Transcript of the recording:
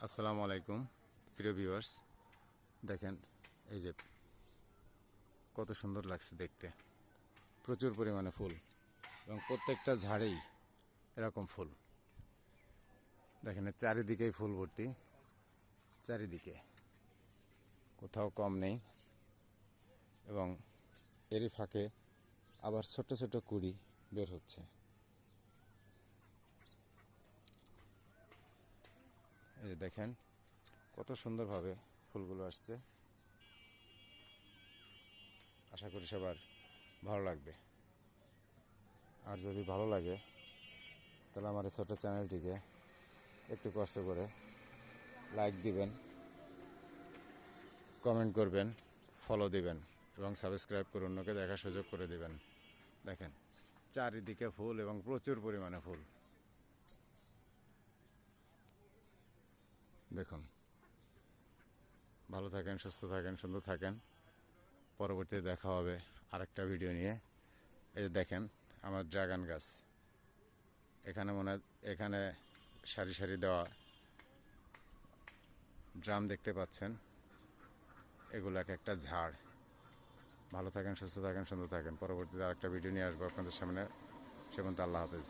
আসসালামু আলাইকুম প্রিয় ভিউয়ার্স, দেখেন এই যে কত সুন্দর লাগছে দেখতে। প্রচুর পরিমাণে ফুল এবং প্রত্যেকটা ঝাড়েই এরকম ফুল। দেখেন চারিদিকেই ফুল ভর্তি, চারিদিকে কোথাও কম নেই। এবং এরই ফাঁকে আবার ছোট ছোট কুড়ি বের হচ্ছে। এই যে দেখেন কত সুন্দরভাবে ফুলগুলো আসছে। আশা করি সবার ভালো লাগবে। আর যদি ভালো লাগে তাহলে আমার এই ছোট্ট চ্যানেলটিকে একটু কষ্ট করে লাইক দিবেন, কমেন্ট করবেন, ফলো দিবেন এবং সাবস্ক্রাইব করে অন্যকে দেখার সুযোগ করে দিবেন। দেখেন চারিদিকে ফুল এবং প্রচুর পরিমাণে ফুল। দেখুন, ভালো থাকেন, সুস্থ থাকেন, সুন্দর থাকেন। পরবর্তীতে দেখা হবে আরেকটা ভিডিও নিয়ে। এই যে দেখেন আমার ড্রাগন গাছ, এখানে এখানে সারি সারি দেওয়া ড্রাম দেখতে পাচ্ছেন। এগুলো এক একটা ঝাড়। ভালো থাকেন, সুস্থ থাকেন, সুন্দর থাকেন। পরবর্তীতে আরেকটা ভিডিও নিয়ে আসবো আপনাদের সামনে। সে পর্যন্ত আল্লাহ হাফেজ।